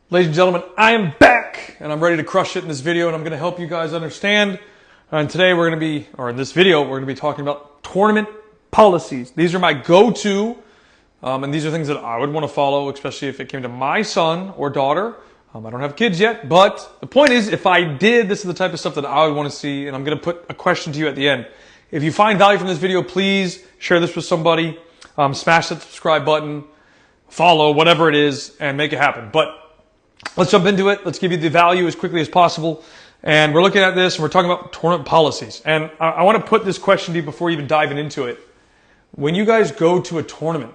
Ladies and gentlemen, I am back and I'm ready to crush it in this video, and I'm going to help you guys understand. And today we're going to be, or in this video, we're going to be talking about tournament policies. These are my go-to, and these are things that I would want to follow, especially if it came to my son or daughter. I don't have kids yet, but the point is, if I did, this is the type of stuff that I would want to see, and I'm going to put a question to you at the end. If you find value from this video, please share this with somebody, smash that subscribe button, follow, whatever it is, and make it happen. But let's jump into it. Let's give you the value as quickly as possible. And we're looking at this, and we're talking about tournament policies. And I want to put this question to you before even diving into it. When you guys go to a tournament,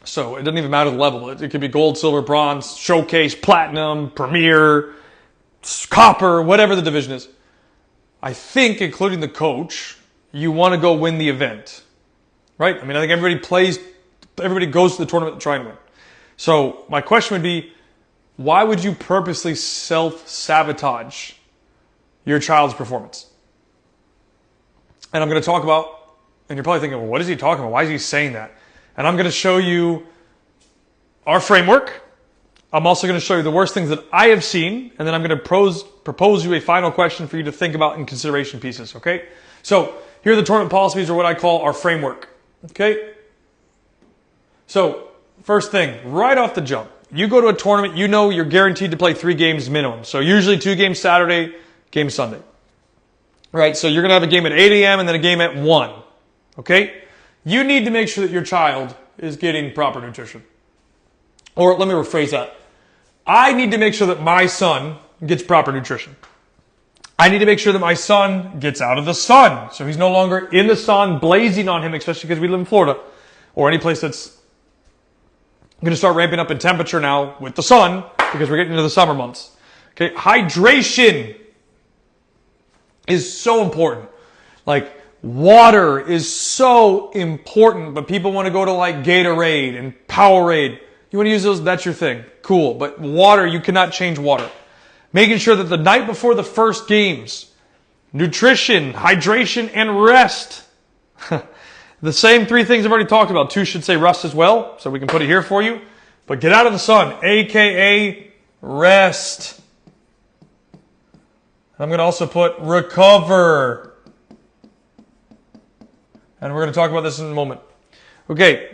so it doesn't even matter the level. It could be gold, silver, bronze, showcase, platinum, premier, copper, whatever the division is. I think, including the coach, you want to go win the event, right? I mean, I think everybody goes to the tournament to try and win. So my question would be, why would you purposely self-sabotage your child's performance? And I'm going to talk about, and you're probably thinking, well, what is he talking about? Why is he saying that? And I'm going to show you our framework. I'm also going to show you the worst things that I have seen, and then I'm going to propose you a final question for you to think about in consideration pieces, okay? So here are the tournament policies, or what I call our framework, okay? So first thing, right off the jump, you go to a tournament, you know you're guaranteed to play 3 games minimum. So usually 2 games Saturday, game Sunday. Right, so you're going to have a game at 8 a.m. and then a game at 1. Okay? You need to make sure that your child is getting proper nutrition. Or let me rephrase that. I need to make sure that my son gets proper nutrition. I need to make sure that my son gets out of the sun. So he's no longer in the sun, blazing on him, especially because we live in Florida. Or any place that's going to start ramping up in temperature now with the sun, because we're getting into the summer months. Okay, hydration is so important. Like, water is so important, but people want to go to like Gatorade and Powerade. You want to use those, that's your thing. Cool, but water, you cannot change water. Making sure that the night before the first games, nutrition, hydration, and rest. The same 3 things I've already talked about. 2 should say rest as well, so we can put it here for you. But get out of the sun, aka rest. I'm going to also put recover. And we're going to talk about this in a moment. Okay,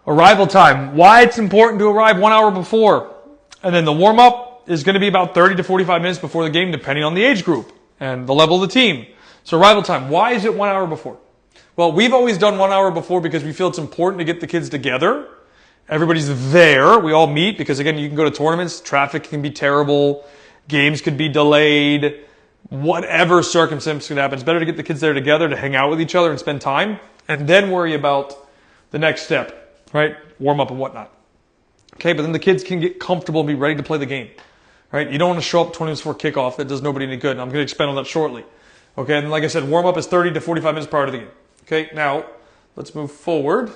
arrival time. Why it's important to arrive 1 hour before. And then the warm-up is going to be about 30 to 45 minutes before the game, depending on the age group and the level of the team. So arrival time, why is it 1 hour before? Well, we've always done 1 hour before because we feel it's important to get the kids together. Everybody's there. We all meet because, again, you can go to tournaments. Traffic can be terrible. Games could be delayed. Whatever circumstance could happen. It's better to get the kids there together to hang out with each other and spend time and then worry about the next step, right? Warm up and whatnot. Okay, but then the kids can get comfortable and be ready to play the game, right? You don't want to show up 20 minutes before kickoff. That does nobody any good. And I'm going to expand on that shortly. Okay, and like I said, warm up is 30 to 45 minutes prior to the game. Okay, now let's move forward.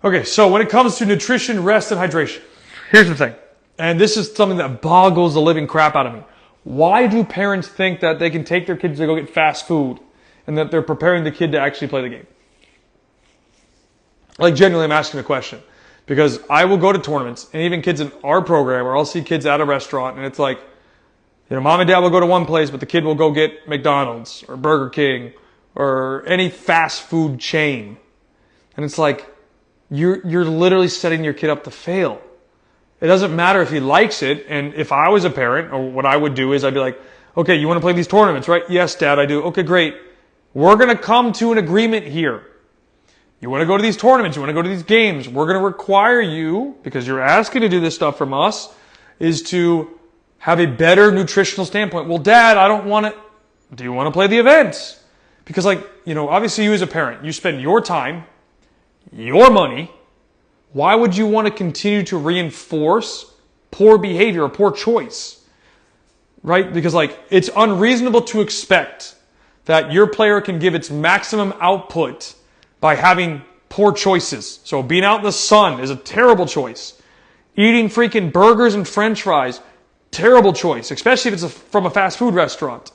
Okay, so when it comes to nutrition, rest, and hydration, here's the thing. And this is something that boggles the living crap out of me. Why do parents think that they can take their kids to go get fast food and that they're preparing the kid to actually play the game? Like, genuinely, I'm asking the question. Because I will go to tournaments, and even kids in our program, or I'll see kids at a restaurant, and it's like, you know, mom and dad will go to one place, but the kid will go get McDonald's or Burger King or any fast food chain. And it's like, you're literally setting your kid up to fail. It doesn't matter if he likes it. And if I was a parent, or what I would do is I'd be like, okay, you want to play these tournaments, right? Yes, Dad, I do. Okay, great. We're going to come to an agreement here. You want to go to these tournaments, you want to go to these games. We're going to require you, because you're asking to do this stuff from us, is to have a better nutritional standpoint. Well, Dad, I don't want it. Do you want to play the events? Because, like, you know, obviously you as a parent, you spend your time, your money. Why would you want to continue to reinforce poor behavior or poor choice? Right? Because, like, it's unreasonable to expect that your player can give its maximum output by having poor choices. So being out in the sun is a terrible choice. Eating freaking burgers and French fries, terrible choice, especially if it's from a fast food restaurant.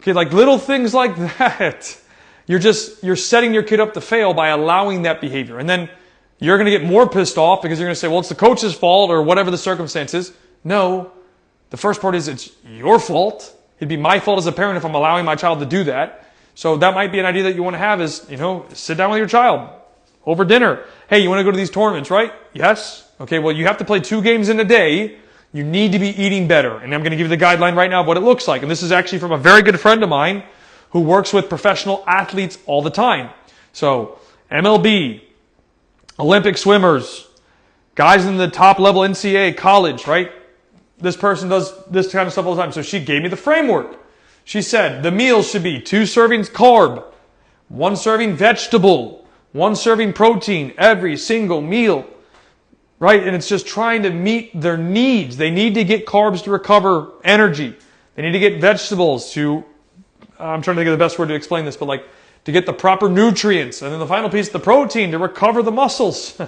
Okay, like little things like that. You're setting your kid up to fail by allowing that behavior. And then you're going to get more pissed off because you're going to say, well, it's the coach's fault or whatever the circumstances. No, the first part is it's your fault. It'd be my fault as a parent if I'm allowing my child to do that. So that might be an idea that you want to have is, sit down with your child over dinner. Hey, you want to go to these tournaments, right? Yes. Okay, well, you have to play 2 games in a day. You need to be eating better. And I'm going to give you the guideline right now of what it looks like. And this is actually from a very good friend of mine who works with professional athletes all the time. So MLB, Olympic swimmers, guys in the top level NCAA, college, right? This person does this kind of stuff all the time. So she gave me the framework. She said the meals should be 2 servings carb, 1 serving vegetable, 1 serving protein every single meal. Right? And it's just trying to meet their needs. They need to get carbs to recover energy. They need to get vegetables to, I'm trying to think of the best word to explain this, but like to get the proper nutrients. And then the final piece, the protein to recover the muscles.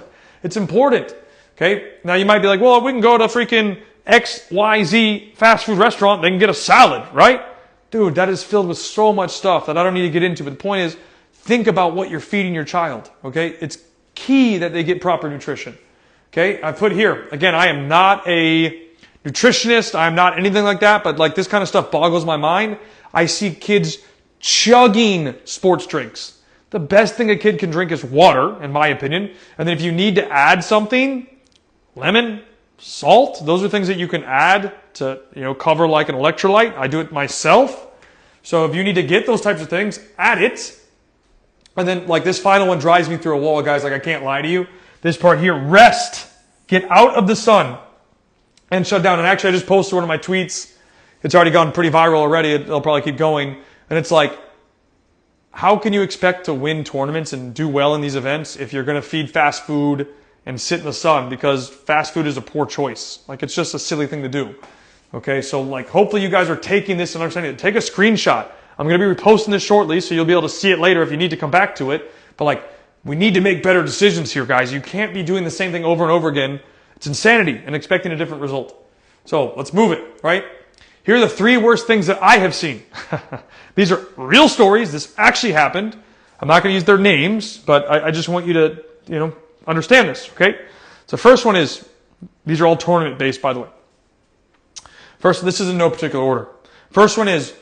It's important. Okay? Now you might be like, well, we can go to freaking XYZ fast food restaurant. They can get a salad, right? Dude, that is filled with so much stuff that I don't need to get into. But the point is, think about what you're feeding your child. Okay? It's key that they get proper nutrition. Okay, I put here, again, I am not a nutritionist. I'm not anything like that, but like this kind of stuff boggles my mind. I see kids chugging sports drinks. The best thing a kid can drink is water, in my opinion. And then if you need to add something, lemon, salt, those are things that you can add to, cover like an electrolyte. I do it myself. So if you need to get those types of things, add it. And then like this final one drives me through a wall, guys. Like I can't lie to you. This part here, rest. Get out of the sun and shut down. And actually, I just posted one of my tweets. It's already gone pretty viral already. It'll probably keep going. And it's like, how can you expect to win tournaments and do well in these events if you're going to feed fast food and sit in the sun? Because fast food is a poor choice. Like, it's just a silly thing to do. Okay, so like, hopefully you guys are taking this and understanding it. Take a screenshot. I'm going to be reposting this shortly, so you'll be able to see it later if you need to come back to it. But like, we need to make better decisions here, guys. You can't be doing the same thing over and over again. It's insanity and expecting a different result. So let's move it, right? Here are the 3 worst things that I have seen. These are real stories. This actually happened. I'm not going to use their names, but I just want you to, understand this, okay? So first one is, these are all tournament-based, by the way. First, this is in no particular order. First one is,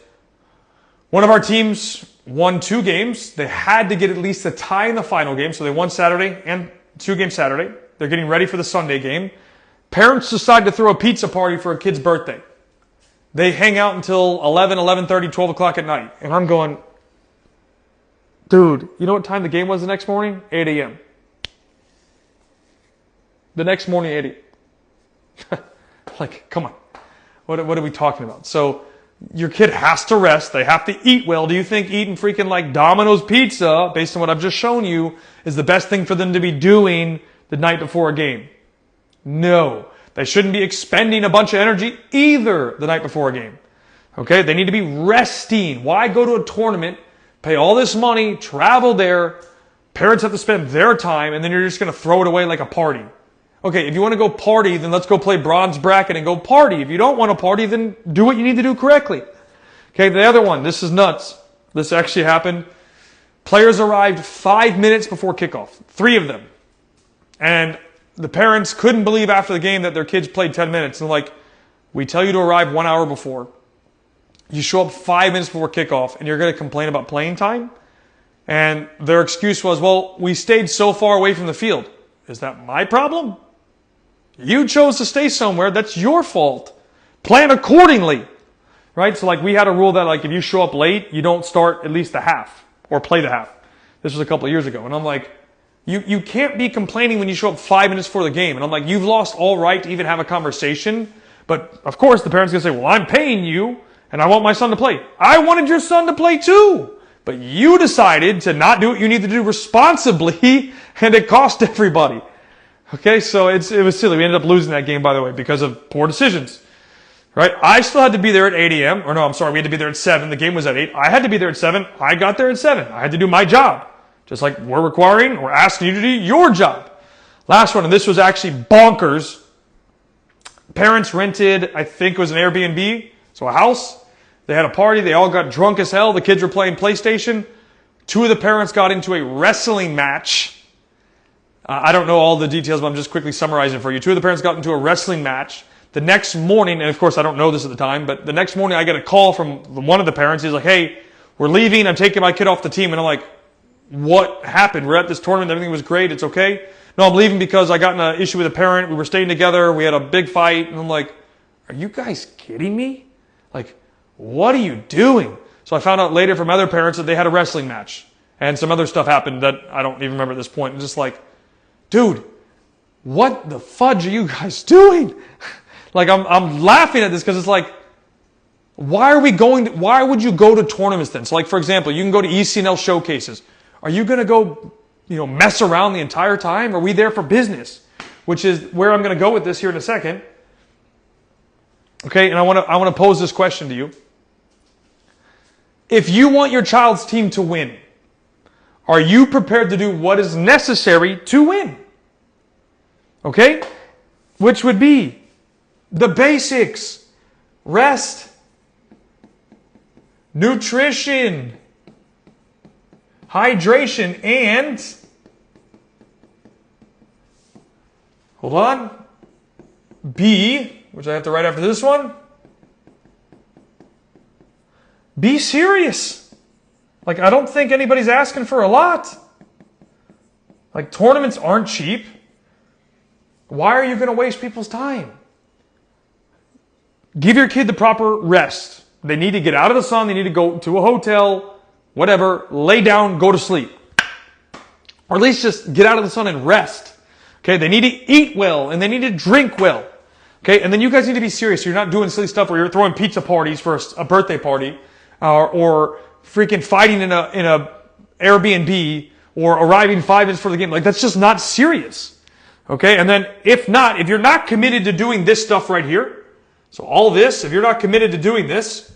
one of our teams won 2 games. They had to get at least a tie in the final game. So they won Saturday and 2 games Saturday. They're getting ready for the Sunday game. Parents decide to throw a pizza party for a kid's birthday. They hang out until 11, 11:30, 12 o'clock at night. And I'm going, dude, you know what time the game was the next morning? 8 a.m. The next morning, 8 a.m. Like, come on. What are we talking about? So your kid has to rest. They have to eat well. Do you think eating freaking like Domino's pizza, based on what I've just shown you, is the best thing for them to be doing the night before a game? No. They shouldn't be expending a bunch of energy either the night before a game. Okay? They need to be resting. Why go to a tournament, pay all this money, travel there, parents have to spend their time, and then you're just going to throw it away like a party? Okay, if you want to go party, then let's go play bronze bracket and go party. If you don't want to party, then do what you need to do correctly. Okay, the other one, this is nuts. This actually happened. Players arrived 5 minutes before kickoff. 3 of them. And the parents couldn't believe after the game that their kids played 10 minutes. And like, we tell you to arrive 1 hour before. You show up 5 minutes before kickoff and you're going to complain about playing time? And their excuse was, well, we stayed so far away from the field. Is that my problem? You chose to stay somewhere. That's your fault. Plan accordingly. Right? So like we had a rule that like if you show up late, you don't start at least the half or play the half. This was a couple of years ago. And I'm like, you can't be complaining when you show up 5 minutes before the game. And I'm like, you've lost all right to even have a conversation. But of course the parent's going to say, well, I'm paying you and I want my son to play. I wanted your son to play too. But you decided to not do what you need to do responsibly and it cost everybody. Okay, so it was silly. We ended up losing that game, by the way, because of poor decisions. Right? I still had to be there at 8 a.m. Or no, I'm sorry, we had to be there at 7. The game was at 8. I had to be there at 7. I got there at 7. I had to do my job. Just like we're requiring or asking you to do your job. Last one, and this was actually bonkers. Parents rented, I think it was an Airbnb, so a house. They had a party. They all got drunk as hell. The kids were playing PlayStation. 2 of the parents got into a wrestling match. I don't know all the details, but I'm just quickly summarizing for you. Two of the parents got into a wrestling match. The next morning, and of course I don't know this at the time, but the next morning I get a call from one of the parents. He's like, hey, we're leaving. I'm taking my kid off the team. And I'm like, what happened? We're at this tournament. Everything was great. It's okay. No, I'm leaving because I got in an issue with a parent. We were staying together. We had a big fight. And I'm like, are you guys kidding me? Like, what are you doing? So I found out later from other parents that they had a wrestling match. And some other stuff happened that I don't even remember at this point. I'm just like, dude, what the fudge are you guys doing? Like, I'm laughing at this because it's like, why would you go to tournaments then? So like, for example, you can go to ECNL showcases. Are you going to go, mess around the entire time? Or are we there for business? Which is where I'm going to go with this here in a second. Okay, and I want to pose this question to you. If you want your child's team to win, are you prepared to do what is necessary to win? Okay? Which would be the basics. Rest. Nutrition. Hydration. And, hold on, B, which I have to write after this one, be serious. Like, I don't think anybody's asking for a lot. Like, tournaments aren't cheap. Why are you going to waste people's time? Give your kid the proper rest. They need to get out of the sun. They need to go to a hotel, whatever, lay down, go to sleep. Or at least just get out of the sun and rest. Okay, they need to eat well and they need to drink well. Okay, and then you guys need to be serious. So you're not doing silly stuff where you're throwing pizza parties for a birthday party or freaking fighting in a Airbnb or arriving 5 minutes for the game. Like, that's just not serious. Okay, and then if you're not committed to doing this stuff right here, so all this, if you're not committed to doing this,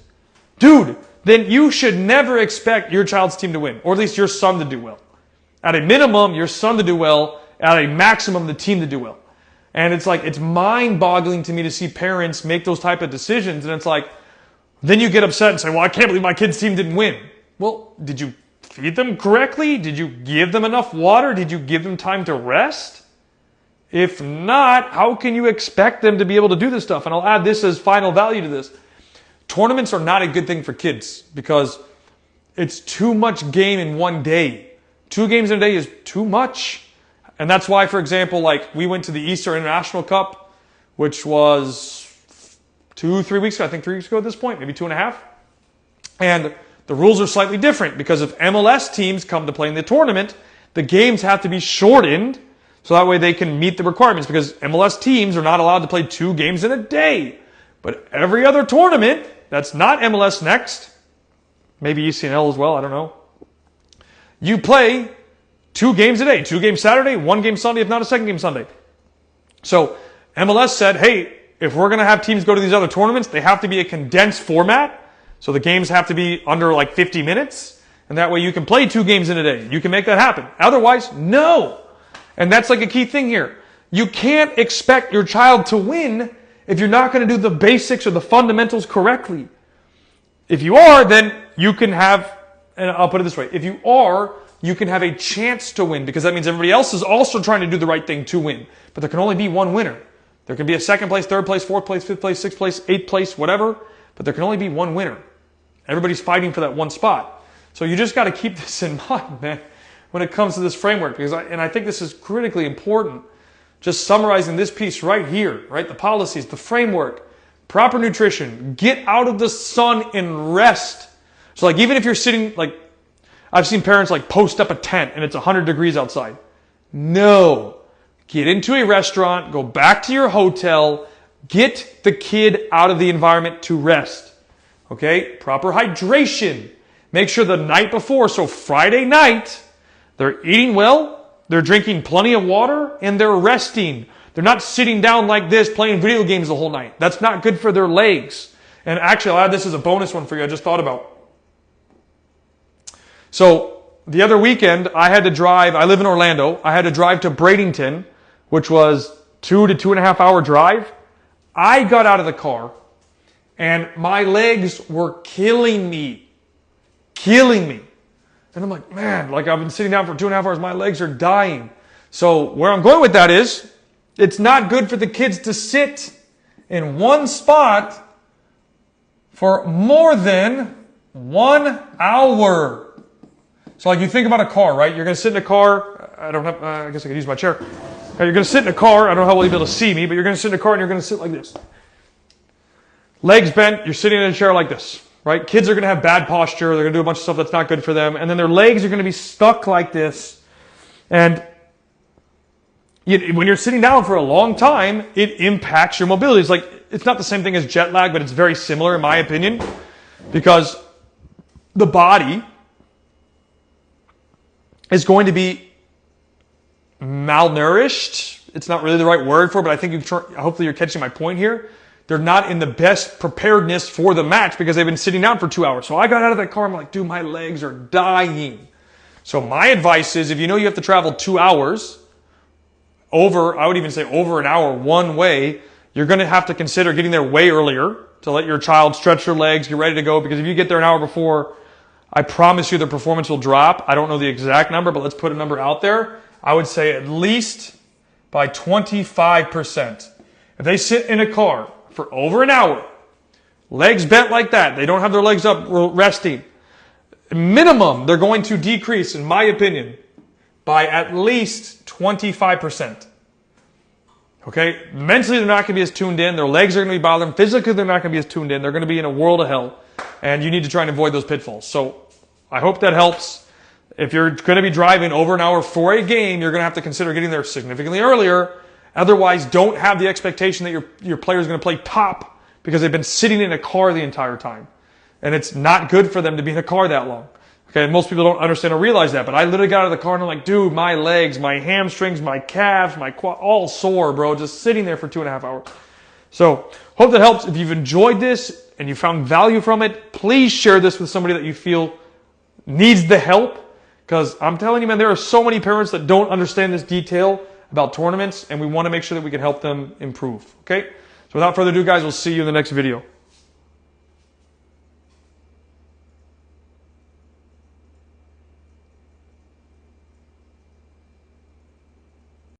dude, then you should never expect your child's team to win, or at least your son to do well. At a minimum, your son to do well. At a maximum, the team to do well. And it's like, it's mind-boggling to me to see parents make those type of decisions, and it's like, then you get upset and say, well, I can't believe my kid's team didn't win. Well, did you feed them correctly? Did you give them enough water? Did you give them time to rest? If not, how can you expect them to be able to do this stuff? And I'll add this as final value to this. Tournaments are not a good thing for kids because it's too much game in one day. 2 games in a day is too much. And that's why, for example, like we went to the Easter International Cup, which was 2-3 weeks ago. I think 3 weeks ago at this point, maybe 2.5. And the rules are slightly different because if MLS teams come to play in the tournament, the games have to be shortened so that way they can meet the requirements because MLS teams are not allowed to play 2 games in a day. But every other tournament that's not MLS Next, maybe ECNL as well, I don't know, you play 2 games a day. 2 games Saturday, 1 game Sunday, if not a second game Sunday. So MLS said, hey, if we're going to have teams go to these other tournaments, they have to be a condensed format. So the games have to be under like 50 minutes. And that way you can play 2 games in a day. You can make that happen. Otherwise, no. And that's like a key thing here. You can't expect your child to win if you're not going to do the basics or the fundamentals correctly. If you are, then you can have, and I'll put it this way, if you are, you can have a chance to win because that means everybody else is also trying to do the right thing to win. But there can only be one winner. There can be a 2nd place, 3rd place, 4th place, 5th place, 6th place, 8th place, whatever, but there can only be one winner. Everybody's fighting for that one spot. So you just got to keep this in mind, man, when it comes to this framework, because I think this is critically important. Just summarizing this piece right here, right? The policies, the framework, proper nutrition, get out of the sun and rest. So like even if you're sitting, like I've seen parents like post up a tent and it's 100 degrees outside. No. Get into a restaurant, go back to your hotel, get the kid out of the environment to rest. Okay? Proper hydration. Make sure the night before, so Friday night, they're eating well, they're drinking plenty of water, and they're resting. They're not sitting down like this playing video games the whole night. That's not good for their legs. And actually, I'll add this as a bonus one for you I just thought about. So the other weekend, I had to drive, I live in Orlando, I had to drive to Bradenton, which was 2 to 2.5 hour drive. I got out of the car and my legs were killing me. Killing me. And I'm like, man, like I've been sitting down for 2.5 hours, my legs are dying. So where I'm going with that is, it's not good for the kids to sit in one spot for more than 1 hour. So like you think about a car, right? You're going to sit in a car. I don't have, I guess I could use my chair. Okay, you're going to sit in a car. I don't know how well you'll be able to see me, but you're going to sit in a car and you're going to sit like this. Legs bent, you're sitting in a chair like this, right? Kids are going to have bad posture. They're going to do a bunch of stuff that's not good for them. And then their legs are going to be stuck like this. And when you're sitting down for a long time, it impacts your mobility. It's like, it's not the same thing as jet lag, but it's very similar in my opinion, because the body is going to be malnourished. It's not really the right word for it, but I think hopefully you're catching my point here. They're not in the best preparedness for the match because they've been sitting down for 2 hours. So I got out of that car, I'm like, dude, my legs are dying. So my advice is, if you know you have to travel 2 hours, I would even say over an hour one way, you're going to have to consider getting there way earlier to let your child stretch their legs, get ready to go, because if you get there an hour before, I promise you their performance will drop. I don't know the exact number, but let's put a number out there. I would say at least by 25%. If they sit in a car for over an hour, legs bent like that, they don't have their legs up resting, minimum, they're going to decrease, in my opinion, by at least 25%. Okay? Mentally, they're not going to be as tuned in. Their legs are going to be bothering them. Physically, they're not going to be as tuned in. They're going to be in a world of hell. And you need to try and avoid those pitfalls. So I hope that helps. If you're going to be driving over an hour for a game, you're going to have to consider getting there significantly earlier. Otherwise, don't have the expectation that your player is going to play top because they've been sitting in a car the entire time. And it's not good for them to be in a car that long. Okay, and most people don't understand or realize that, but I literally got out of the car and I'm like, dude, my legs, my hamstrings, my calves, my quad, all sore, bro, just sitting there for 2.5 hours. So, hope that helps. If you've enjoyed this and you found value from it, please share this with somebody that you feel needs the help. Because I'm telling you, man, there are so many parents that don't understand this detail about tournaments, and we want to make sure that we can help them improve. Okay? So without further ado, guys, we'll see you in the next video.